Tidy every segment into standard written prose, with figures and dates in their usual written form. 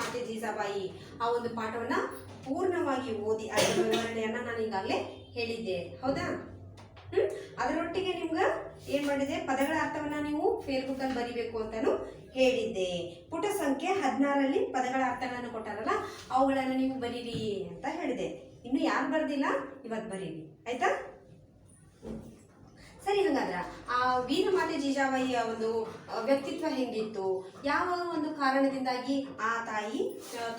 ಮಾತೆ ಜೀಜಾಬಾಯಿ ಆ ಒಂದು ಪಾಠವನ್ನ ಪೂರ್ಣವಾಗಿ ಓದಿ ಅದರ ವಿವರಣೆಯನ್ನ ನಾನು ಈಗಾಗಲೇ ಹೇಳಿದ್ದೆ, ಹೌದಾ? ಅದರೊಟ್ಟಿಗೆ ನಿಮ್ಗೆ ಏನ್ ಮಾಡಿದೆ, ಪದಗಳ ಅರ್ಥವನ್ನ ನೀವು ಫೇಸ್ಬುಕ್ ಅಲ್ಲಿ ಬರಿಬೇಕು ಅಂತಾನು ಹೇಳಿದ್ದೆ. ಪುಟ ಸಂಖ್ಯೆ 16ರಲ್ಲಿ ಪದಗಳ ಅರ್ಥಗಳನ್ನು ಕೊಟ್ಟಾರಲ್ಲ ಅವುಗಳನ್ನ ನೀವು ಬರೀರಿ ಅಂತ ಹೇಳಿದೆ. ಇನ್ನು ಯಾರು ಬರ್ದಿಲ್ಲ ಇವತ್ತು ಬರೀರಿ, ಆಯ್ತಾ? ಸರಿ, ಹಾಗಾದ್ರ ಆ ವೀರಮಾತೆ ಜೀಜಾಬಾಯಿಯ ಒಂದು ವ್ಯಕ್ತಿತ್ವ ಹೆಂಗಿತ್ತು, ಯಾವ ಒಂದು ಕಾರಣದಿಂದಾಗಿ ಆ ತಾಯಿ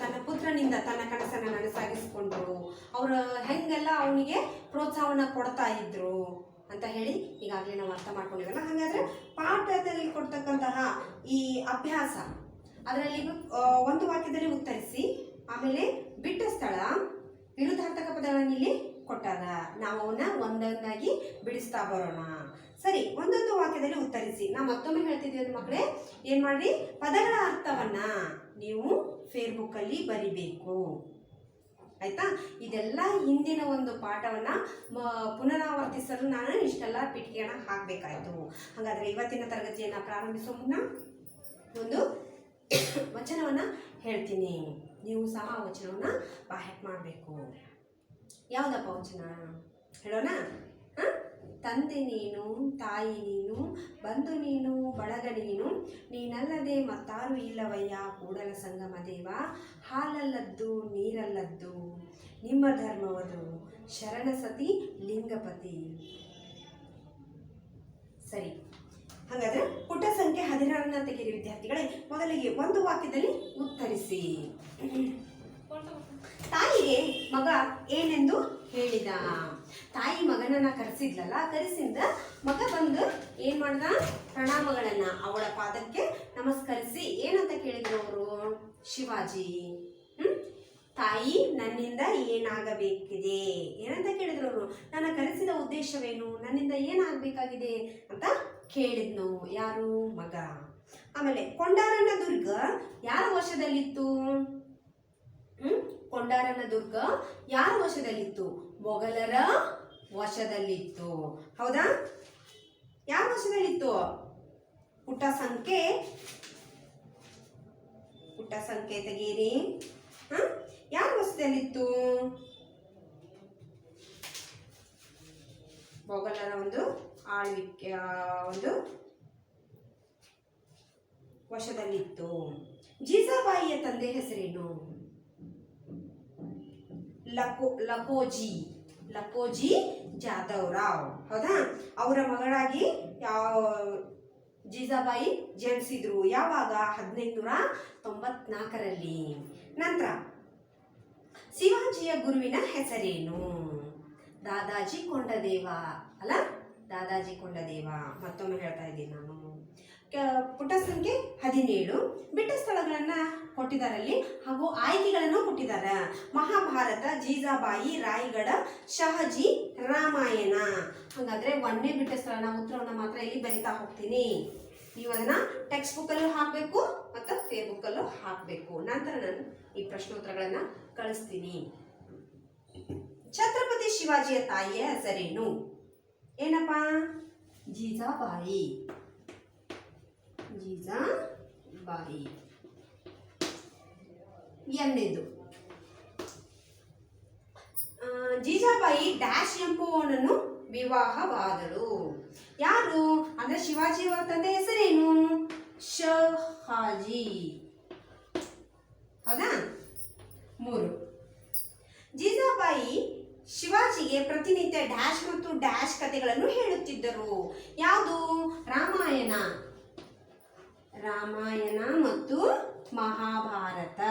ತನ್ನ ಪುತ್ರನಿಂದ ತನ್ನ ಕನಸನ್ನು ನನಸಾಗಿಸಿಕೊಂಡ್ರು, ಅವರು ಹೆಂಗೆಲ್ಲ ಅವನಿಗೆ ಪ್ರೋತ್ಸಾಹವನ್ನ ಕೊಡ್ತಾ ಇದ್ರು ಅಂತ ಹೇಳಿ ಈಗಾಗಲೇ ನಾವು ಅರ್ಥ ಮಾಡ್ಕೊಂಡಿವಲ್ಲ. ಹಾಗಾದ್ರೆ ಪಾಠದಲ್ಲಿ ಕೊಡ್ತಕ್ಕಂತಹ ಈ ಅಭ್ಯಾಸ ಅದರಲ್ಲಿ ಒಂದು ವಾಕ್ಯದಲ್ಲಿ ಉತ್ತರಿಸಿ, ಆಮೇಲೆ ಬಿಟ್ಟ ಸ್ಥಳ, ವಿರುದ್ಧಾರ್ಥಕ ಪದಗಳನ್ನು ಇಲ್ಲಿ ಕೊಟ್ಟಾರ, ನಾವು ಅವನ್ನ ಒಂದೊಂದಾಗಿ ಬಿಡಿಸ್ತಾ ಬರೋಣ. ಸರಿ, ಒಂದೊಂದು ವಾಕ್ಯದಲ್ಲಿ ಉತ್ತರಿಸಿ. ನಾ ಮತ್ತೊಮ್ಮೆ ಹೇಳ್ತಿದ್ದೀವಿ ಮಕ್ಕಳೇ, ಏನ್ ಮಾಡ್ರಿ, ಪದಗಳ ಅರ್ಥವನ್ನ ನೀವು ಫೇಸ್ಬುಕ್ ಅಲ್ಲಿ ಬರಿಬೇಕು, ಆಯ್ತಾ? ಇದೆಲ್ಲ ಹಿಂದಿನ ಒಂದು ಪಾಠವನ್ನ ಪುನರಾವರ್ತಿಸಲು ನಾನು ಇಷ್ಟೆಲ್ಲ ಪಿಟಿಕೆಯನ್ನ ಹಾಕಬೇಕಾಯ್ತು. ಹಾಗಾದ್ರೆ ಇವತ್ತಿನ ತರಗತಿಯನ್ನ ಪ್ರಾರಂಭಿಸುವ ಮುನ್ನ ಒಂದು ವಚನವನ್ನ ಹೇಳ್ತೀನಿ, ನೀವು ಸಹ ಆ ವಚನವನ್ನ ಬಾಹ್ಯಾಟ್ ಮಾಡಬೇಕು. ಯಾವುದಪ್ಪ ವಚನ ಹೇಳೋಣ? ತಂದೆ ನೀನು, ತಾಯಿ ನೀನು, ಬಂಧು ನೀನು, ಬಳಗ ನೀನು, ನೀನಲ್ಲದೆ ಮತ್ತಾರು ಇಲ್ಲವಯ್ಯ ಕೂಡಲ ಸಂಗಮ ದೇವ, ಹಾಲಲ್ಲದ್ದು ನೀರಲ್ಲದ್ದು ನಿಮ್ಮ ಧರ್ಮವದು, ಶರಣ ಸತಿ ಲಿಂಗಪತಿ. ಸರಿ, ಹಾಗಾದ್ರೆ ಪುಟ ಸಂಖ್ಯೆ 16ನ್ನ ತೆಗೆಯಿರಿ ವಿದ್ಯಾರ್ಥಿಗಳೇ. ಮೊದಲಿಗೆ ಒಂದು ವಾಕ್ಯದಲ್ಲಿ ಉತ್ತರಿಸಿ. ತಾಯಿಗೆ ಮಗ ಏನೆಂದು ಹೇಳಿದ? ತಾಯಿ ಮಗನನ್ನ ಕರೆಸಿದ್ಲಲ್ಲ, ಕರೆಸಿಂದ ಮಗ ಬಂದು ಏನ್ ಮಾಡ್ದ, ಪ್ರಣಾಮಗಳನ್ನ ಅವಳ ಪಾದಕ್ಕೆ ನಮಸ್ಕರಿಸಿ ಏನಂತ ಕೇಳಿದ್ರು ಅವರು? ಶಿವಾಜಿ, ತಾಯಿ ನನ್ನಿಂದ ಏನಾಗಬೇಕಿದೆ ಏನಂತ ಕೇಳಿದ್ರು ಅವರು? ನನ್ನ ಕರೆಸಿದ ಉದ್ದೇಶವೇನು, ನನ್ನಿಂದ ಏನಾಗಬೇಕಾಗಿದೆ ಅಂತ ಕೇಳಿದ್ನು. ಯಾರು? ಮಗ. ಆಮೇಲೆ ಕೊಂಡಾರನ ದುರ್ಗ ಯಾರ ವಶದಲ್ಲಿತ್ತು? ಕೊಂಡಾರನ ದುರ್ಗ ಯಾರ ವಶದಲ್ಲಿತ್ತು? ಮೊಘಲರ ವಶದಲ್ಲಿತ್ತು, ಹೌದಾ? ಯಾರ ವಶದಲ್ಲಿತ್ತು? ಪುಟ ಸಂಖ್ಯೆ ತೆಗೀರಿ. ಯಾರ ವಶದಲ್ಲಿತ್ತು? ಮೊಘಲರ ಒಂದು ಆಳ್ವಿಕೆ ಒಂದು ವಶದಲ್ಲಿತ್ತು. ಜೀಜಾಬಾಯಿಯ ತಂದೆ ಹೆಸರೇನು? ಲಕೋಜಿ ಜಾಧವ್ ರಾವ್, ಹೌದಾ? ಅವರ ಮಗಳಾಗಿ ಜೀಜಾಬಾಯಿ ಜನಿಸಿದ್ರು. ಯಾವಾಗ? 1594ರಲ್ಲಿ. ನಂತರ ಶಿವಾಜಿಯ ಗುರುವಿನ ಹೆಸರೇನು? ದಾದಾಜಿ ಕೊಂಡದೇವ ಅಲ್ಲ, ದಾದಾಜಿ ಕೊಂಡದೇವ. ಮತ್ತೊಮ್ಮೆ ಹೇಳ್ತಾ ಇದ್ದೀನಿ ನಾನು. ಪುಟ ಸಂಖ್ಯೆ 17 ಬಿಟ್ಟ ಸ್ಥಳಗಳನ್ನ ಕೊಟ್ಟಿದ್ದಾರಲ್ಲಿ ಹಾಗೂ ಆಯ್ಕೆಗಳನ್ನು ಕೊಟ್ಟಿದ್ದಾರೆ. ಮಹಾಭಾರತ, ಜೀಜಾಬಾಯಿ, ರಾಯಗಢ, ಶಹಜಿ, ರಾಮಾಯಣ. ಹಾಗಾದ್ರೆ ಒಂದೇ ಬಿಟ್ಟ ಸ್ಥಳನ ಉತ್ತರವನ್ನ ಮಾತ್ರ ಇಲ್ಲಿ ಬರಿತಾ ಹೋಗ್ತೀನಿ. ನೀವು ಅದನ್ನ ಟೆಕ್ಸ್ಟ್ ಬುಕ್ ಅಲ್ಲೂ ಹಾಕಬೇಕು ಮತ್ತು ಫೇಸ್ಬುಕ್ ಅಲ್ಲೂ ಹಾಕಬೇಕು. ನಂತರ ನಾನು ಈ ಪ್ರಶ್ನೋತ್ತರಗಳನ್ನ ಕಳಿಸ್ತೀನಿ. ಛತ್ರಪತಿ ಶಿವಾಜಿಯ ತಾಯಿಯ ಹೆಸರೇನು? ಏನಪ್ಪಾ? ಜೀಜಾಬಾಯಿ. ಎರಡನೇದು, ಜೀಜಾಬಾಯಿ ಡ್ಯಾಶ್ ಎಂಬುವನನ್ನು ವಿವಾಹವಾದಳು. ಯಾರು ಅಂದ್ರೆ ಶಿವಾಜಿಯವರ ತಂದೆ ಹೆಸರೇನು? ಶಹಾಜಿ, ಹೌದಾ? 3, ಜೀಜಾಬಾಯಿ ಶಿವಾಜಿಗೆ ಪ್ರತಿನಿತ್ಯ ಡ್ಯಾಶ್ ಮತ್ತು ಡ್ಯಾಶ್ ಕಥೆಗಳನ್ನು ಹೇಳುತ್ತಿದ್ದರು. ಯಾವುದು? ರಾಮಾಯಣ ಮತ್ತು ಮಹಾಭಾರತದ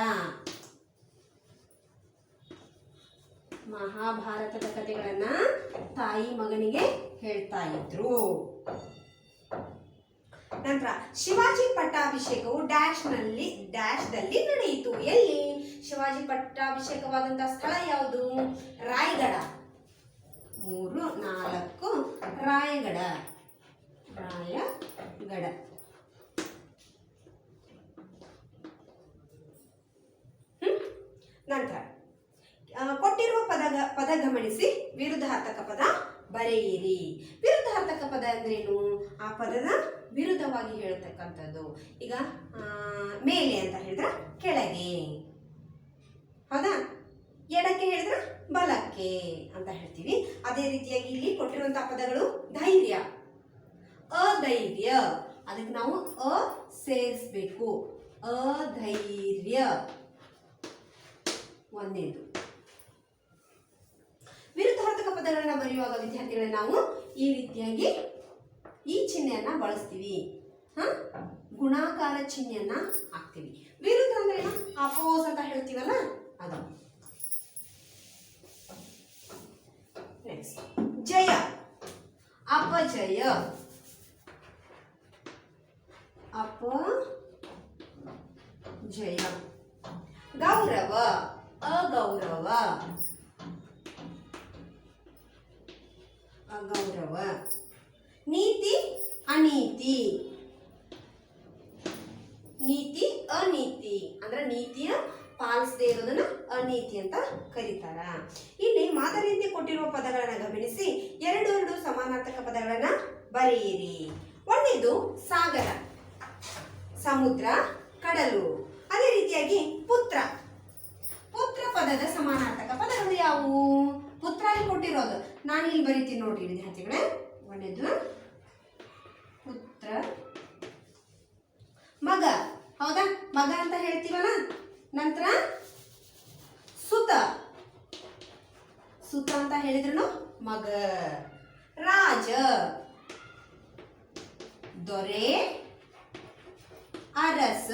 ಕಥೆಗಳನ್ನ ತಾಯಿ ಮಗನಿಗೆ ಹೇಳ್ತಾ ಇದ್ರು. ನಂತರ ಶಿವಾಜಿ ಪಟ್ಟಾಭಿಷೇಕವು ಡ್ಯಾಶ್ದಲ್ಲಿ ನಡೆಯಿತು. ಎಲ್ಲಿ ಶಿವಾಜಿ ಪಟ್ಟಾಭಿಷೇಕವಾದಂತಹ ಸ್ಥಳ ಯಾವುದು? ರಾಯಗಢ. 3, 4 ರಾಯಗಢ. ನಂತರ ಕೊಟ್ಟಿರುವ ಪದ ಗಮನಿಸಿ ವಿರುದ್ಧಾರ್ಥಕ ಪದ ಬರೆಯಿರಿ. ವಿರುದ್ಧಾರ್ಥಕ ಪದ ಅಂದ್ರೇನು? ಆ ಪದದ ವಿರುದ್ಧವಾಗಿ ಹೇಳ್ತಕ್ಕಂಥದ್ದು. ಈಗ ಮೇಲೆ ಅಂತ ಹೇಳಿದ್ರೆ ಕೆಳಗೆ, ನಡೆ ಅಂತ ಹೇಳ್ತೀವಿ. ಅದೇ ರೀತಿಯಾಗಿ ಇಲ್ಲಿ ಕೊಟ್ಟಿರುವಂತಹ ಪದಗಳು ಧೈರ್ಯ, ಅಧೈರ್ಯ, ಅದಕ್ಕೆ ನಾವು ಅ ಸೇರಿಸಬೇಕು. ಅಧೈರ್ಯ ಒಂದೇದು. ವಿರುದ್ಧಾರ್ಥಕ ಪದಗಳನ್ನ ಬರೆಯುವಾಗ ವಿದ್ಯಾರ್ಥಿಗಳನ್ನ ನಾವು ಈ ರೀತಿಯಾಗಿ ಈ ಚಿಹ್ನೆಯನ್ನ ಬಳಸ್ತೀವಿ. ಗುಣಾಕಾರ ಚಿಹ್ನೆಯನ್ನ ಹಾಕ್ತೀವಿ. ವಿರುದ್ಧ ಅಂದ್ರೆ ಅಪೋಸ್ ಅಂತ ಹೇಳ್ತೀವಲ್ಲ ಅದು. ನೆಕ್ಸ್ಟ್ ಜಯ, ಅಪಜಯ, ಅಪಜಯ. ಗೌರವ, ಅಗೌರವ, ಅಗೌರವ. ನೀತಿ, ಅನೀತಿ, ನೀತಿ ಅನೀತಿ ಅಂದ್ರೆ ನೀತಿಯ ಪಾಲಿಸದೇ ಇರೋದನ್ನ ಅನೀತಿ ಅಂತ ಕರೀತಾರ. ಇಲ್ಲಿ ಮಾದರಿಯಂತೆ ಕೊಟ್ಟಿರುವ ಪದಗಳನ್ನ ಗಮನಿಸಿ ಎರಡು ಸಮಾನಾರ್ಥಕ ಪದಗಳನ್ನ ಬರೆಯಿರಿ. ಒಂದೇದು ಸಾಗರ, ಸಮುದ್ರ, ಕಡಲು. ಅದೇ ರೀತಿಯಾಗಿ ಪುತ್ರ, ಪುತ್ರ ಪದದ ಸಮಾನಾರ್ಥಕ ಪದಗಳು ಯಾವುವು? ಪುತ್ರ ಅಲ್ಲಿ ಕೊಟ್ಟಿರೋದು ನಾನು ಇಲ್ಲಿ ಬರೀತೀನಿ ನೋಡ್ರಿ ವಿದ್ಯಾರ್ಥಿಗಳೇ. ಒಂದೇದು ಪುತ್ರ, ಮಗ, ಹೌದಾ, ಮಗ ಅಂತ ಹೇಳ್ತೀವಲ್ಲ. ನಂತರ ಸುತ, ಸುತ ಅಂತ ಹೇಳಿದ್ರು ಮಗ. ರಾಜ, ದೊರೆ, ಅರಸ.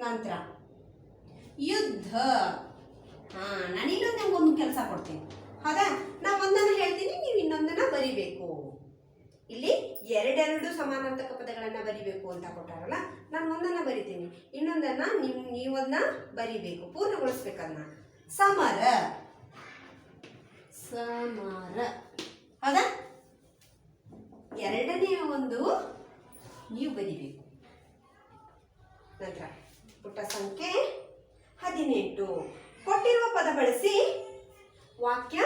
ನಂತರ ಯುದ್ಧ. ನಾನು ಇನ್ನೊಂದು ಒಂದು ಕೆಲಸ ಕೊಡ್ತೀನಿ, ಹೌದಾ. ನಾ ಒಂದನ್ನ ಹೇಳ್ತೀನಿ, ನೀವು ಇನ್ನೊಂದನ್ನ ಬರಿಬೇಕು. ಇಲ್ಲಿ ಎರಡೆರಡು ಸಮಾನಾರ್ಥಕ ಪದಗಳನ್ನ ಬರಿಬೇಕು ಅಂತ ಕೊಟ್ಟಾರಲ್ಲ, ನಾನು ಒಂದನ್ನ ಬರಿತೀನಿ, ಇನ್ನೊಂದನ್ನ ನೀವನ್ನ ಬರಿಬೇಕು, ಪೂರ್ಣಗೊಳಿಸ್ಬೇಕನ್ನ. ಸಮರ, ಸಮರ, ಹೌದಾ. ಎರಡನೇ ಒಂದು ನೀವು ಬರಿಬೇಕು. ನಂತರ ಪುಟ ಸಂಖ್ಯೆ 18. ಕೊಟ್ಟಿರುವ ಪದ ಬಳಸಿ ವಾಕ್ಯ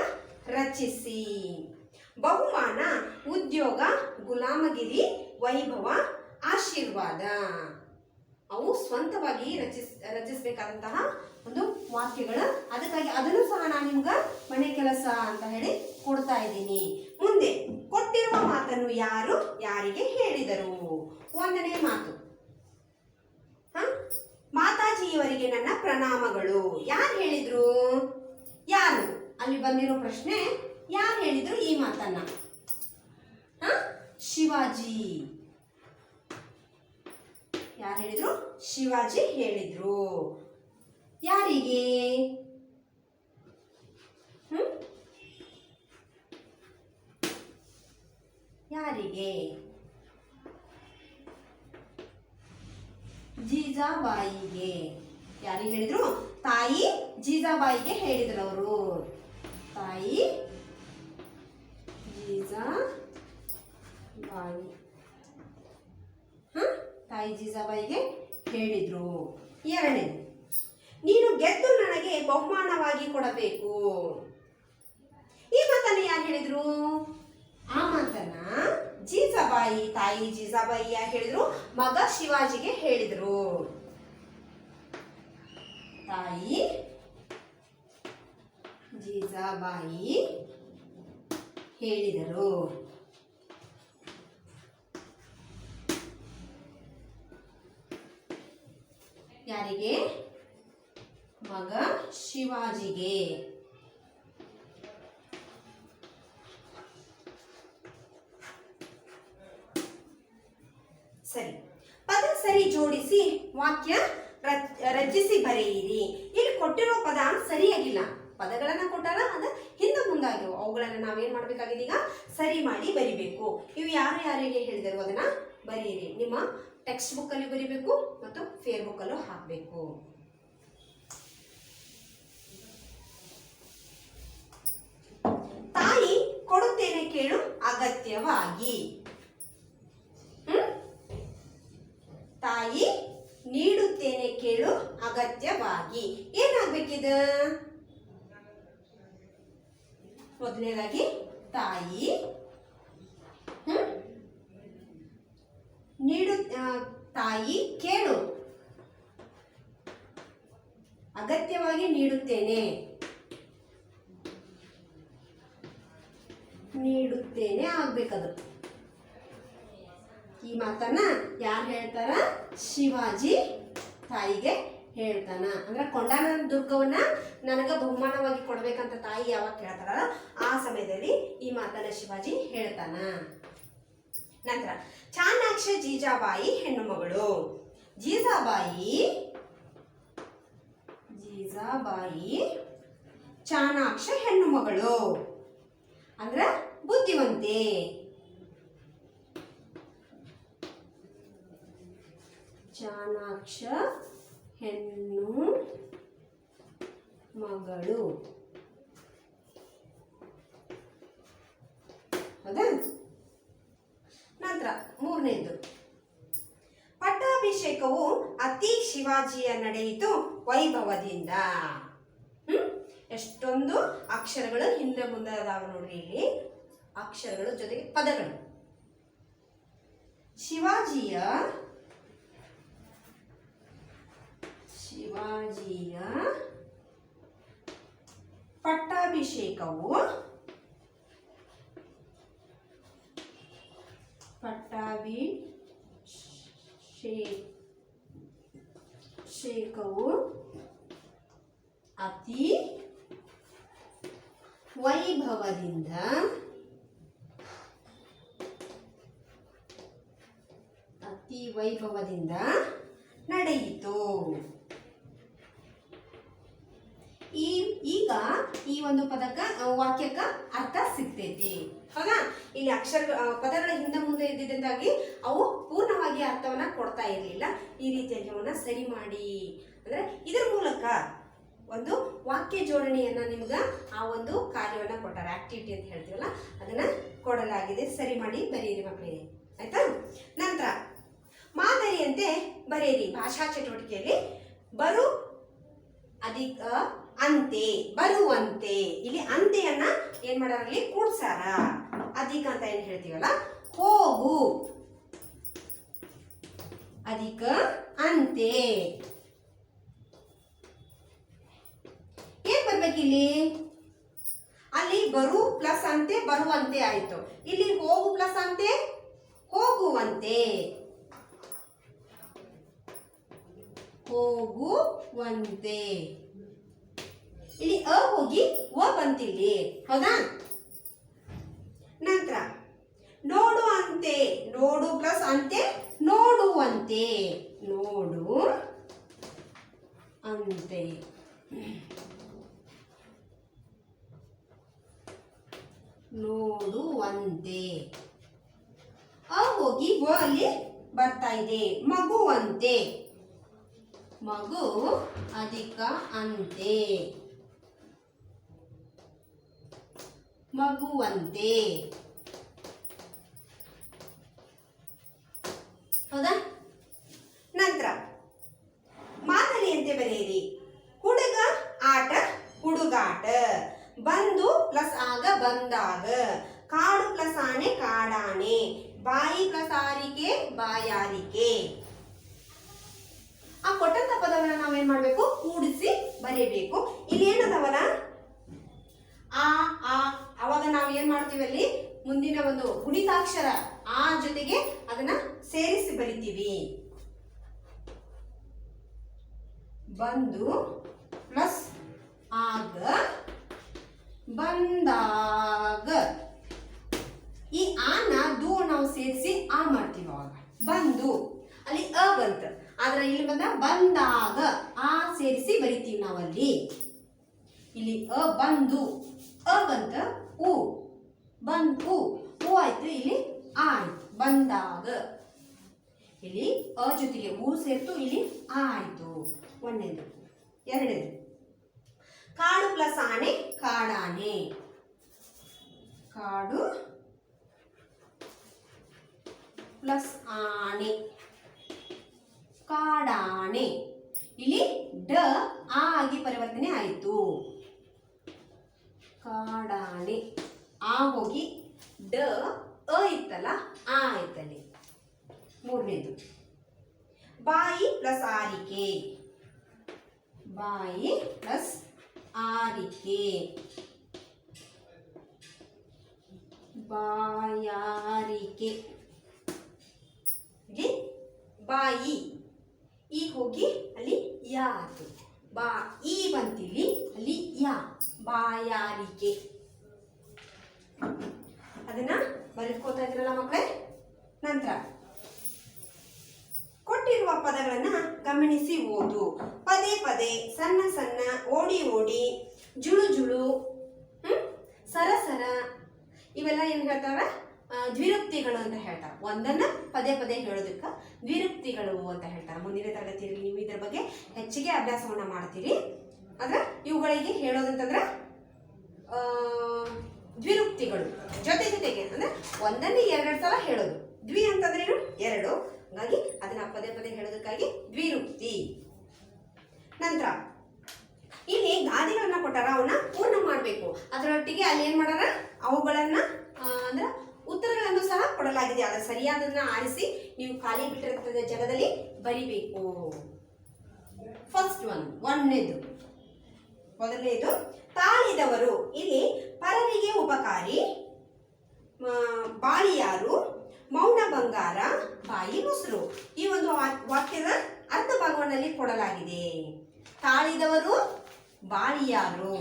ರಚಿಸಿ. ಬಹುಮಾನ, ಉದ್ಯೋಗ, ಗುಲಾಮಗಿರಿ, ವೈಭವ, ಆಶೀರ್ವಾದ. ಅವು ಸ್ವಂತವಾಗಿ ರಚಿಸಬೇಕಾದಂತಹ ಒಂದು ವಾಕ್ಯಗಳು. ಅದಕ್ಕಾಗಿ ಅದನ್ನು ಸಹ ನಾನು ನಿಮ್ಗೆ ಮನೆ ಕೆಲಸ ಅಂತ ಹೇಳಿ ಕೊಡ್ತಾ ಇದ್ದೀನಿ. ಮುಂದೆ ಕೊಟ್ಟಿರುವ ಮಾತನ್ನು ಯಾರು ಯಾರಿಗೆ ಹೇಳಿದರು? ಒಂದನೇ ಮಾತು, ಮಾತಾಜಿಯವರಿಗೆ ನನ್ನ ಪ್ರಣಾಮಗಳು. ಯಾರು ಹೇಳಿದ್ರು? ಯಾರು? ಅಲ್ಲಿ ಬಂದಿರೋ ಪ್ರಶ್ನೆ, ಯಾರು ಹೇಳಿದ್ರು ಈ ಮಾತನ್ನ? ಶಿವಾಜಿ. ಯಾರು ಹೇಳಿದ್ರು? ಶಿವಾಜಿ ಹೇಳಿದ್ರು. ಯಾರಿಗೆ? ಯಾರಿಗೆ? ಜೀಜಾಬಾಯಿಗೆ. ಯಾರಿಗೆ ಹೇಳಿದ್ರು? ತಾಯಿ ಜೀಜಾಬಾಯಿಗೆ ಹೇಳಿದ್ರು ಅವರು. ತಾಯಿ ಜೀಜಾಬಾಯಿ, ತಾಯಿ ಜೀಜಾಬಾಯಿಗೆ ಹೇಳಿದ್ರು. ಎರಡನೇದು, ನೀನು ಗೆದ್ದು ನನಗೆ ಬಹುಮಾನವಾಗಿ ಕೊಡಬೇಕು. ಈ ಮಾತನ್ನ ಯಾರು ಹೇಳಿದ್ರು? ಆ ಮಾತನ್ನ ಜೀಜಾಬಾಯಿ, ತಾಯಿ ಜೀಜಾಬಾಯಿ ಯಾರು ಹೇಳಿದ್ರು? ಮಗ ಶಿವಾಜಿಗೆ ಹೇಳಿದ್ರು. ತಾಯಿ ಜೀಜಾಬಾಯಿ ಹೇಳಿದರು. ಯಾರಿಗೆ? ಮಗ ಶಿವಾಜಿಗೆ. ಸರಿ, ಪದ ಸರಿ ಜೋಡಿಸಿ ವಾಕ್ಯ ರಚಿಸಿ ಬರೆಯಿರಿ. ಇಲ್ಲಿ ಕೊಟ್ಟಿರೋ ಪದ ಸರಿಯಾಗಿಲ್ಲ, ಪದಗಳನ್ನ ಕೊಟ್ಟಾರ ಅದ ಹಿಂದೆ ಮುಂದಾಗಿವು, ಅವುಗಳನ್ನ ನಾವೇನ್ ಮಾಡ್ಬೇಕಾಗಿದೆ ಈಗ ಸರಿ ಮಾಡಿ ಬರಿಬೇಕು. ಇವು ಯಾರು ಯಾರಿಗೆ ಹೇಳಿದರು ಅದನ್ನ ಬರೆಯಿರಿ. ನಿಮ್ಮ ಟೆಕ್ಸ್ಟ್ ಬುಕ್ ಅಲ್ಲಿ ಬರಿಬೇಕು ಮತ್ತು ಫೇರ್ ಬುಕ್ ಅಲ್ಲೂ ಹಾಕಬೇಕು. ತಾಯಿ ಕೊಡುತ್ತೇನೆ ಕೇಳು ಅಗತ್ಯವಾಗಿ. ತಾಯಿ ನೀಡುತ್ತೇನೆ ಕೇಳು ಅಗತ್ಯವಾಗಿ. ಏನಾಗ್ಬೇಕಿದ? ಮೊದಲನೇದಾಗಿ ತಾಯಿ ತಾಯಿ ಕೇಳು ಅಗತ್ಯವಾಗಿ ನೀಡುತ್ತೇನೆ, ನೀಡುತ್ತೇನೆ ಆಗ್ಬೇಕದು. ಈ ಮಾತನ್ನ ಯಾರು ಹೇಳ್ತಾರ? ಶಿವಾಜಿ ತಾಯಿಗೆ ಹೇಳ್ತಾನ. ಅಂದ್ರೆ ಕೊಂಡಾನ ದುರ್ಗವನ್ನ ನನಗ ಬಹುಮಾನವಾಗಿ ಕೊಡ್ಬೇಕಂತ ತಾಯಿ ಯಾವಾಗ ಕೇಳ್ತಾರ ಆ ಸಮಯದಲ್ಲಿ ಈ ಮಾತನ್ನ ಶಿವಾಜಿ ಹೇಳ್ತಾನ. ನಂತರ ಚಾಣಾಕ್ಷ ಜೀಜಾಬಾಯಿ ಹೆಣ್ಣು ಮಗಳು. ಜೀಜಾಬಾಯಿ ಚಾಣಾಕ್ಷ ಹೆಣ್ಣು ಮಗಳು ಅಂದ್ರ ಬುದ್ಧಿವಂತೆ. ಚಾಣಾಕ್ಷ ಹೆಣ್ಣು ಮಗಳು. ಹೌದಾ? ನಂತರ ಮೂರನೇದು, ಪಟ್ಟಾಭಿಷೇಕವು ಅತಿ ಶಿವಾಜಿಯ ನಡೆಯಿತು ವೈಭವದಿಂದ. ಎಷ್ಟೊಂದು ಅಕ್ಷರಗಳು ಹಿಂದೆ ಮುಂದೆ ಅದಾವ ನೋಡ್ರಿ. ಇಲ್ಲಿ ಅಕ್ಷರಗಳು ಜೊತೆಗೆ ಪದಗಳು. ಶಿವಾಜಿಯ ಪಟ್ಟಾಭಿಷೇಕವು ಅತಿ ವೈಭವದಿಂದ ನಡೆಯಿತು. ಈಗ ಈ ಒಂದು ಪದಕ್ಕ ವಾಕ್ಯಕ್ಕ ಅರ್ಥ ಸಿಗ್ತೈತಿ. ಹೌದಾ? ಇಲ್ಲಿ ಪದಗಳ ಹಿಂದೆ ಮುಂದೆ ಇದ್ದಿದ್ದಾಗಿ ಅವು ಪೂರ್ಣವಾಗಿ ಅರ್ಥವನ್ನ ಕೊಡ್ತಾ ಇರಲಿಲ್ಲ. ಈ ರೀತಿಯಾಗಿ ಅವನ್ನ ಸರಿ ಮಾಡಿ, ಅಂದ್ರೆ ಇದರ ಮೂಲಕ ಒಂದು ವಾಕ್ಯ ಜೋಡಣೆಯನ್ನ ನಿಮ್ಗ ಆ ಒಂದು ಕಾರ್ಯವನ್ನ ಕೊಟ್ಟಾರ, ಆಕ್ಟಿವಿಟಿ ಅಂತ ಹೇಳ್ತೀವಲ್ಲ ಅದನ್ನ ಕೊಡಲಾಗಿದೆ. ಸರಿ ಮಾಡಿ ಬರೆಯಿರಿ ಮಕ್ಕಳಿಗೆ, ಆಯ್ತಾ? ನಂತರ ಮಾದರಿಯಂತೆ ಬರೆಯಿರಿ. ಭಾಷಾ ಚಟುವಟಿಕೆಯಲ್ಲಿ ಬರು ಅಧಿಕ ಅಂತೆ, ಬರುವಂತೆ. ಇಲ್ಲಿ ಅಂತೆಯನ್ನ ಏನ್ ಮಾಡಾರಲ್ಲಿ ಕೂಡ್ಸಾರ. ಅಧಿಕ ಅಂತ ಏನ್ ಹೇಳ್ತೀವಲ್ಲ, ಹೋಗು, ಅಧಿಕ ಅಂತೆ. ಏನ್ ಬರ್ಬೇಕಿಲ್ಲಿ? ಅಲ್ಲಿ ಬರು ಪ್ಲಸ್ ಅಂತೆ ಬರುವಂತೆ ಆಯ್ತು. ಇಲ್ಲಿ ಹೋಗು ಪ್ಲಸ್ ಅಂತೆ ಹೋಗುವಂತೆ, ಹೋಗುವಂತೆ. ಇಲ್ಲಿ ಅ ಹೋಗಿ ವ ಬಂತಿಲ್ಲಿ. ಹೌದಾ? ನಂತರ ನೋಡು ಅಂತೆ, ನೋಡು ಪ್ಲಸ್ ಅಂತೆ ನೋಡುವಂತೆ, ನೋಡು ಅಂತೆ. ನೋಡುವಂತೆ. ಅ ಹೋಗಿ ವ ಅಲ್ಲಿ ಬರ್ತಾ ಇದೆ. ಮಗುವಂತೆ, ಮಗು ಅಧಿಕ ಅಂತೆ, ಮಗುವಂತೆ. ಹೌದಾ? ನಂತರ ಮಾದರಿಯಂತೆ ಬರೆಯಿರಿ. ಹುಡುಗ ಆಟ ಹುಡುಗಾಟ, ಬಂದು ಪ್ಲಸ್ ಆಗ ಬಂದಾಗ, ಕಾಡು ಪ್ಲಸ್ ಆನೆ ಕಾಡಾನೆ, ಬಾಯಿ ಪ್ಲಸ್ ಆರಿಕೆ ಬಾಯಾರಿಕೆ. ಆ ಕೊಟ್ಟಂತ ಪದವನ್ನ ನಾವೇನ್ ಮಾಡ್ಬೇಕು? ಕೂಡಿಸಿ ಬರೆಯಬೇಕು. ಇಲ್ಲಿ ಏನದವಲ್ಲ ಅವಾಗ ನಾವು ಏನ್ ಮಾಡ್ತೀವಿ? ಅಲ್ಲಿ ಮುಂದಿನ ಒಂದು ಗುಣಿತಾಕ್ಷರ ಆ ಜೊತೆಗೆ ಅದನ್ನ ಸೇರಿಸಿ ಬರಿತೀವಿ. ಬಂದು ಪ್ಲಸ್ ಆಗ ಬಂದಾಗ. ಈ ಆನ ದು ನಾವು ಸೇರಿಸಿ ಆ ಮಾಡ್ತೀವಿ. ಅವಾಗ ಬಂದು ಅಲ್ಲಿ ಅ ಬಂತ, ಆದ್ರೆ ಇಲ್ಲಿ ಬಂದಾಗ ಆ ಸೇರಿಸಿ ಬರಿತೀವಿ ನಾವಲ್ಲಿ. ಇಲ್ಲಿ ಅ ಬಂದು, ಅ ಬಂತ ಉ ಬಂದು ಉ ಆಯ್ತು, ಇಲ್ಲಿ ಆ ಆಯ್ತು. ಬಂದಾಗ ಇಲ್ಲಿ ಅ ಜೊತೆಗೆ ಉ ಸೇರ್ತು, ಇಲ್ಲಿ ಆ ಆಯ್ತು. ಒಂದೇದು. ಎರಡೇದು ಕಾಡು ಪ್ಲಸ್ ಆನೆ ಕಾಡಾನೆ, ಕಾಡು ಪ್ಲಸ್ ಆನೆ ಕಾಡಾನೆ. ಇಲ್ಲಿ ಡ ಆ ಆಗಿ ಪರಿವರ್ತನೆ ಆಯಿತು. ಕಾಡಾನೆ. ಆ ಹೋಗಿ ಡ ಅ ಇತ್ತಲ್ಲ ಆ ಆಯ್ತಲ್ಲಿ. ಮೂರನೇದು ಬಾಯಿ ಪ್ಲಸ್ ಆರಿಕೆ, ಬಾಯಿ ಪ್ಲಸ್ ಆರಿಕೆ, ಬಾಯಾರಿಕೆ. ಇಲ್ಲಿ ಬಾಯಿ ಈ ಹೋಗಿ ಅಲ್ಲಿ ಯಾ ಆಯ್ತು, ಬಾ ಈ ಬಂತಿಲ್ಲಿ ಅಲ್ಲಿ ಯಾ, ಬಾಯಾರಿಕೆ. ಅದನ್ನ ಬರೆದುಕೊಳ್ತಾ ಇದ್ರಲ್ಲ ಮಕ್ಕಳೇ. ನಂತರ ಕೊಟ್ಟಿರುವ ಪದಗಳನ್ನ ಗಮನಿಸಿ ಓದು. ಪದೇ ಪದೇ, ಸಣ್ಣ ಸಣ್ಣ, ಓಡಿ ಓಡಿ, ಜುಳು ಜುಳು, ಸರಸರ, ಇವೆಲ್ಲ ಏನ್ ಹೇಳ್ತಾರ? ದ್ವಿರುಕ್ತಿಗಳು ಅಂತ ಹೇಳ್ತಾರೆ. ಒಂದನ್ನ ಪದೇ ಪದೇ ಹೇಳೋದಕ್ಕೆ ದ್ವಿರುಕ್ತಿಗಳು ಅಂತ ಹೇಳ್ತಾರೆ. ಮುಂದಿನ ತರಗತಿಯಲ್ಲಿ ನೀವು ಇದರ ಬಗ್ಗೆ ಹೆಚ್ಚಿಗೆ ಅಭ್ಯಾಸವನ್ನ ಮಾಡ್ತೀರಿ. ಆದ್ರೆ ಇವುಗಳಿಗೆ ಹೇಳೋದಂತಂದ್ರೆ ದ್ವಿರುಕ್ತಿಗಳು ಜೊತೆ ಜೊತೆಗೆ, ಅಂದ್ರೆ ಒಂದನ್ನೇ ಎರಡೆರಡು ಸಲ ಹೇಳೋದು. ದ್ವಿ ಅಂತಂದ್ರೆ ಏನು? ಎರಡು. ಹಾಗಾಗಿ ಅದನ್ನ ಪದೇ ಪದೇ ಹೇಳೋದಕ್ಕಾಗಿ ದ್ವಿರುಕ್ತಿ. ನಂತರ ಇಲ್ಲಿ ಗಾದೆಗಳನ್ನ ಕೊಟ್ಟಾರ, ಅವನ್ನ ಪೂರ್ಣ ಮಾಡಬೇಕು. ಅದರೊಟ್ಟಿಗೆ ಅಲ್ಲಿ ಏನ್ ಮಾಡಾರ? ಅವುಗಳನ್ನ ಅಂದ್ರೆ ಉತ್ತರಗಳನ್ನು ಸಹ ಕೊಡಲಾಗಿದೆ. ಅದರ ಸರಿಯಾದನ್ನ ಆರಿಸಿ ನೀವು ಖಾಲಿ ಬಿಟ್ಟಿರ್ತದ ಜಾಗದಲ್ಲಿ ಬರಿಬೇಕು. ಫಸ್ಟ್ ಮೊದಲನೇದು ತಾಳಿದವರು. ಇಲ್ಲಿ ಪರರಿಗೆ ಉಪಕಾರಿ, ಬಾಳಿಯಾರು, ಮೌನ ಬಂಗಾರ, ಬಾಯಿ ಮೊಸರು. ಈ ಒಂದು ವಾಕ್ಯದ ಅರ್ಧ ಭಾಗವನ್ನಲ್ಲಿ ಕೊಡಲಾಗಿದೆ. ತಾಳಿದವರು, ಬಾಳಿಯಾರು.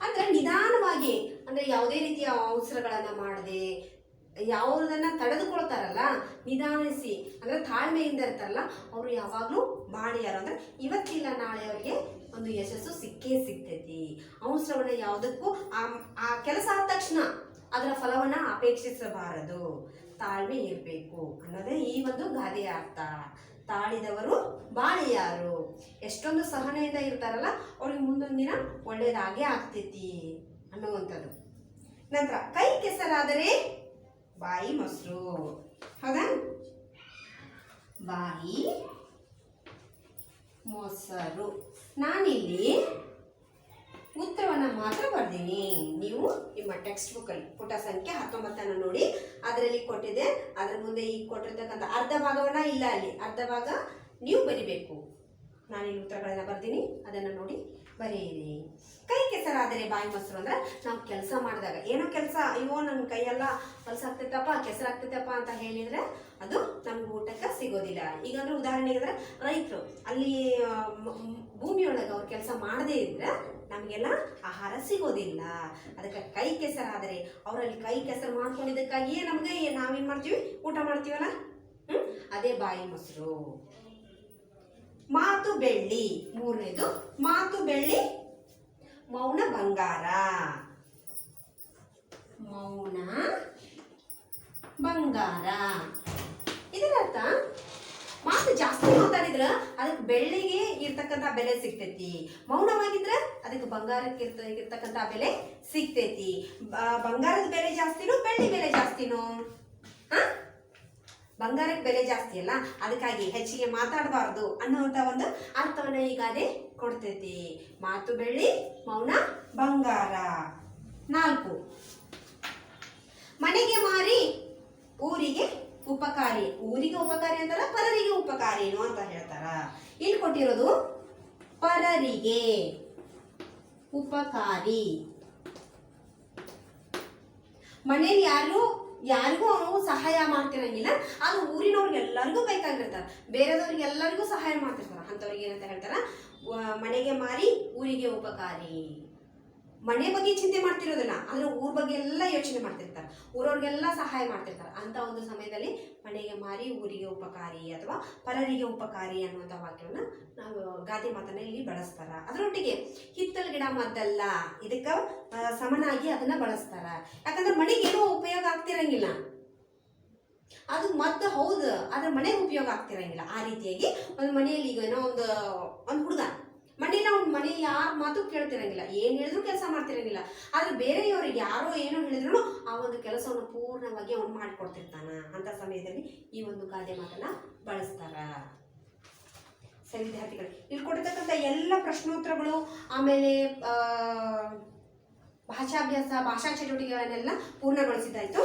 ಅಂದ್ರೆ ನಿಧಾನವಾಗಿ, ಅಂದ್ರೆ ಯಾವುದೇ ರೀತಿಯ ಅವಸರಗಳನ್ನ ಮಾಡದೆ, ಯಾವುದನ್ನ ತಡೆದುಕೊಳ್ತಾರಲ್ಲ ನಿಧಾನಿಸಿ, ಅಂದ್ರೆ ತಾಳ್ಮೆಯಿಂದ ಇರ್ತಾರಲ್ಲ, ಅವರು ಯಾವಾಗ್ಲೂ ಬಾಳಿಯಾರು. ಅಂದ್ರೆ ಇವತ್ತಿಲ್ಲ ನಾಳೆ ಅವರಿಗೆ ಒಂದು ಯಶಸ್ಸು ಸಿಕ್ಕೇ ಸಿಗ್ತೈತಿ. ಅವಸರವನ್ನ ಯಾವುದಕ್ಕೂ ಆ ಕೆಲಸ ಆದ ತಕ್ಷಣ ಅದರ ಫಲವನ್ನ ಅಪೇಕ್ಷಿಸಬಾರದು, ತಾಳ್ಮೆ ಇರಬೇಕು ಅನ್ನೋದೇ ಈ ಒಂದು ಗಾದೆಯ ಅರ್ಥ. ತಾಳಿದವರು ಬಾಳಿಯಾರು. ಎಷ್ಟೊಂದು ಸಹನೆಯಿಂದ ಇರ್ತಾರಲ್ಲ, ಅವ್ರಿಗೆ ಮುಂದೊಂದು ದಿನ ಒಳ್ಳೇದಾಗೇ ಆಗ್ತೈತಿ ಅನ್ನುವಂಥದ್ದು. ನಂತರ ಕೈ ಕೆಸರಾದರೆ ಬಾಯಿ ಮೊಸರು. ಹೌದಾ? ಬಾಯಿ ಮೊಸರು. ನಾನಿಲ್ಲಿ ಉತ್ತರವನ್ನ ಮಾತ್ರ ಬರ್ತೀನಿ. ನೀವು ನಿಮ್ಮ ಟೆಕ್ಸ್ಟ್ ಬುಕ್ ಅಲ್ಲಿ ಪುಟ ಸಂಖ್ಯೆ 19 ನೋಡಿ, ಅದರಲ್ಲಿ ಕೊಟ್ಟಿದೆ. ಅದ್ರ ಮುಂದೆ ಈಗ ಕೊಟ್ಟಿರ್ತಕ್ಕಂಥ ಅರ್ಧ ಭಾಗವನ್ನ ಇಲ್ಲ, ಅಲ್ಲಿ ಅರ್ಧ ಭಾಗ ನೀವು ಬರಿಬೇಕು. ನಾನಿಲ್ಲಿ ಉತ್ತರಗಳನ್ನ ಬರ್ತೀನಿ, ಅದನ್ನ ನೋಡಿ ಬರೆಯಿರಿ. ಕೈ ಕೆಸರಾದರೆ ಬಾಯಿ ಮೊಸರು ಅಂದ್ರೆ ನಾವು ಕೆಲಸ ಮಾಡಿದಾಗ, ಏನೋ ಕೆಲಸ, ಅಯ್ಯೋ ನನ್ನ ಕೈಯೆಲ್ಲ ಹೊಲಸಾಗ್ತೈತಪ್ಪ, ಕೆಸರಾಗ್ತೈತಪ್ಪ ಅಂತ ಹೇಳಿದ್ರೆ ಅದು ನಮ್ಗೆ ಊಟಕ್ಕೆ ಸಿಗೋದಿಲ್ಲ. ಈಗ ಅಂದ್ರೆ ಉದಾಹರಣೆಗೆ ಅಂದ್ರೆ ರೈತರು ಅಲ್ಲಿ ಭೂಮಿಯೊಳಗೆ ಅವ್ರು ಕೆಲಸ ಮಾಡದೇ ಇದ್ರೆ ನಮಗೆಲ್ಲ ಆಹಾರ ಸಿಗೋದಿಲ್ಲ. ಅದಕ್ಕೆ ಕೈ ಕೆಸರಾದರೆ ಅವರಲ್ಲಿ ಕೈ ಕೆಸರು ಮಾಡ್ಕೊಂಡಿದ್ದಕ್ಕಾಗಿಯೇ ನಮಗೆ ನಾವೇನ್ ಮಾಡ್ತೀವಿ? ಊಟ ಮಾಡ್ತೀವಲ್ಲ, ಅದೇ ಬಾಯಿ ಮೊಸರು. ಮಾತು ಬೆಳ್ಳಿ. ಮೂರನೇದು ಮಾತು ಬೆಳ್ಳಿ, ಮೌನ ಬಂಗಾರ. ಮೌನ ಬಂಗಾರ. ಇದರ ಅರ್ಥ, ಮಾತು ಜಾಸ್ತಿ ಮಾತಾಡಿದ್ರ ಅದಕ್ಕೆ ಬೆಳ್ಳಿಗೆ ಇರ್ತಕ್ಕಂಥ ಬೆಲೆ ಸಿಗ್ತೈತಿ, ಮೌನವಾಗಿದ್ರೆ ಅದಕ್ಕೆ ಬಂಗಾರಕ್ಕೆ ಇರ್ತಕ್ಕಂಥ ಬೆಲೆ ಸಿಗ್ತೈತಿ. ಬಂಗಾರದ ಬೆಲೆ ಜಾಸ್ತಿನೋ ಬೆಳ್ಳಿ ಬೆಲೆ ಜಾಸ್ತಿನೋ? ಬಂಗಾರಕ್ಕೆ ಬೆಲೆ ಜಾಸ್ತಿ ಅಲ್ಲ, ಅದಕ್ಕಾಗಿ ಹೆಚ್ಚಿಗೆ ಮಾತಾಡಬಾರ್ದು ಅನ್ನುವಂಥ ಒಂದು ಅರ್ಥವನ್ನ ಈ ಗಾದೆ ಕೊಡ್ತೈತಿ. ಮಾತು ಬೆಳ್ಳಿ, ಮೌನ ಬಂಗಾರ. 4 ಮನೆಗೆ ಮಾರಿ ಊರಿಗೆ ಉಪಕಾರಿ. ಊರಿಗೆ ಉಪಕಾರಿ ಅಂತಾರ, ಪರರಿಗೆ ಉಪಕಾರಿನು ಅಂತ ಹೇಳ್ತಾರ. ಇಲ್ಲಿ ಕೊಟ್ಟಿರೋದು ಪರರಿಗೆ ಉಪಕಾರಿ. ಮನೇಲಿ ಯಾರಿಗೂ ಅವನು ಸಹಾಯ ಮಾಡ್ತಿರಂಗಿಲ್ಲ, ಅದು ಊರಿನವ್ರಿಗೆಲ್ಲರಿಗೂ ಬೇಕಾಗಿರ್ತಾರ, ಬೇರೆದವ್ರಿಗೆ ಎಲ್ಲರಿಗೂ ಸಹಾಯ ಮಾಡ್ತಿರ್ತಾರ. ಅಂಥವ್ರಿಗೆ ಏನಂತ ಹೇಳ್ತಾರ? ಮನೆಗೆ ಮಾರಿ ಊರಿಗೆ ಉಪಕಾರಿ. ಮನೆ ಬಗ್ಗೆ ಚಿಂತೆ ಮಾಡ್ತಿರೋದಿಲ್ಲ, ಆದ್ರೆ ಊರ ಬಗ್ಗೆ ಎಲ್ಲ ಯೋಚನೆ ಮಾಡ್ತಿರ್ತಾರೆ, ಊರವ್ರಿಗೆಲ್ಲ ಸಹಾಯ ಮಾಡ್ತಿರ್ತಾರೆ. ಅಂತ ಒಂದು ಸಮಯದಲ್ಲಿ ಮನೆಗೆ ಮಾರಿ ಊರಿಗೆ ಉಪಕಾರಿ ಅಥವಾ ಪರರಿಗೆ ಉಪಕಾರಿ ಅನ್ನುವಂಥ ವಾಕ್ಯವನ್ನ ನಾವು ಗಾದೆ ಮಾತನ್ನ ಇಲ್ಲಿ ಬಳಸ್ತಾರ. ಅದರೊಟ್ಟಿಗೆ ಹಿತ್ತಲ ಗಿಡ ಮದ್ದಲ್ಲ, ಇದಕ್ಕ ಸಮನಾಗಿ ಅದನ್ನ ಬಳಸ್ತಾರ. ಯಾಕಂದ್ರೆ ಮನೆಗೆ ಏನೋ ಉಪಯೋಗ ಆಗ್ತಿರಂಗಿಲ್ಲ, ಅದು ಮದ್ದು ಹೌದು, ಆದ್ರೆ ಮನೆಗೆ ಉಪಯೋಗ ಆಗ್ತಿರಂಗಿಲ್ಲ. ಆ ರೀತಿಯಾಗಿ ಒಂದು ಮನೆಯಲ್ಲಿ ಈಗ ಏನೋ ಒಂದು ಹುಡುಗ ಮನೇಲಿ ಅವ್ನ ಮನೇಲಿ ಯಾರ ಮಾತು ಕೇಳ್ತಿರಂಗಿಲ್ಲ, ಏನ್ ಹೇಳಿದ್ರು ಕೆಲಸ ಮಾಡ್ತಿರಂಗಿಲ್ಲ. ಆದ್ರೆ ಬೇರೆಯವ್ರಿಗೆ ಯಾರೋ ಏನೋ ಹೇಳಿದ್ರು ಆ ಒಂದು ಕೆಲಸವನ್ನು ಪೂರ್ಣವಾಗಿ ಅವ್ನು ಮಾಡಿಕೊಡ್ತಿರ್ತಾನ. ಅಂತ ಸಮಯದಲ್ಲಿ ಈ ಒಂದು ಗಾದೆ ಮಾತನ್ನ ಬಳಸ್ತಾರ. ಸರಿ ವಿದ್ಯಾರ್ಥಿಗಳು, ಇಲ್ಲಿ ಕೊಟ್ಟಿರ್ತಕ್ಕಂಥ ಎಲ್ಲ ಪ್ರಶ್ನೋತ್ತರಗಳು, ಆಮೇಲೆ ಭಾಷಾಭ್ಯಾಸ, ಭಾಷಾ ಚಟುವಟಿಕೆಗಳನ್ನೆಲ್ಲ ಪೂರ್ಣಗೊಳಿಸಿದ್ದಾಯ್ತು.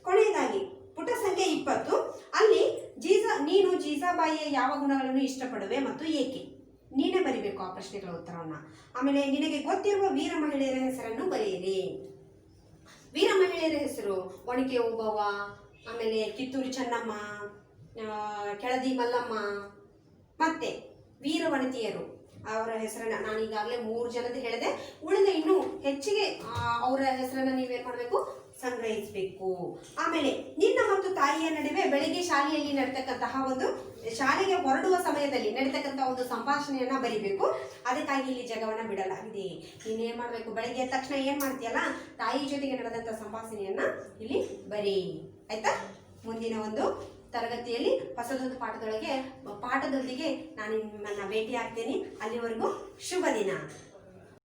ಕೊನೆಯದಾಗಿ ಪುಟ ಸಂಖ್ಯೆ 20 ಅಲ್ಲಿ ನೀ ನೀನು ಜೀಜಾಬಾಯಿಯ ಯಾವ ಗುಣಗಳನ್ನು ಇಷ್ಟಪಡುವೆ ಮತ್ತು ಏಕೆ? ನೀನೇ ಬರಿಬೇಕು ಆ ಪ್ರಶ್ನೆಗಳ ಉತ್ತರವನ್ನ. ಆಮೇಲೆ ನಿನಗೆ ಗೊತ್ತಿರುವ ವೀರ ಮಹಿಳೆಯರ ಹೆಸರನ್ನು ಬರೆಯಿರಿ. ವೀರ ಮಹಿಳೆಯರ ಹೆಸರು ಒಣಕೆ ಓಬವ್ವ, ಆಮೇಲೆ ಕಿತ್ತೂರು ಚೆನ್ನಮ್ಮ, ಕೆಳದಿ ಮಲ್ಲಮ್ಮ, ಮತ್ತೆ ವೀರವನಿತೆಯರು ಅವರ ಹೆಸರನ್ನ ನಾನು ಈಗಾಗಲೇ 3 ಜನದ ಹೇಳಿದೆ. ಉಳಿದ ಇನ್ನೂ ಹೆಚ್ಚಿಗೆ ಅವರ ಹೆಸರನ್ನ ನೀವೇನ್ ಮಾಡಬೇಕು, ಸಂಗ್ರಹಿಸಬೇಕು. ಆಮೇಲೆ ನಿನ್ನ ಮತ್ತು ತಾಯಿಯ ನಡುವೆ ಬೆಳಿಗ್ಗೆ ಶಾಲೆಯಲ್ಲಿ ನಡೀತಕ್ಕಂತಹ ಒಂದು ಶಾಲೆಗೆ ಹೊರಡುವ ಸಮಯದಲ್ಲಿ ನಡೀತಕ್ಕಂತಹ ಒಂದು ಸಂಭಾಷಣೆಯನ್ನ ಬರಿಬೇಕು. ಅದಕ್ಕಾಗಿ ಇಲ್ಲಿ ಜಗವನ್ನ ಬಿಡಲಾಗಿದೆ. ನೀನ್ ಏನ್ ಮಾಡ್ಬೇಕು, ಬೆಳಿಗ್ಗೆ ಎದ್ದ ತಕ್ಷಣ ಏನ್ ಮಾಡ್ತೀಯಲ್ಲ, ತಾಯಿ ಜೊತೆಗೆ ನಡೆದಂತ ಸಂಭಾಷಣೆಯನ್ನ ಇಲ್ಲಿ ಬರಿ. ಆಯ್ತಾ? ಮುಂದಿನ ಒಂದು ತರಗತಿಯಲ್ಲಿ ಹೊಸದೊಂದು ಪಾಠದೊಂದಿಗೆ ನಾನು ನಿಮ್ಮನ್ನ ಭೇಟಿ ಆಗ್ತೇನೆ. ಅಲ್ಲಿವರೆಗೂ ಶುಭ ದಿನ.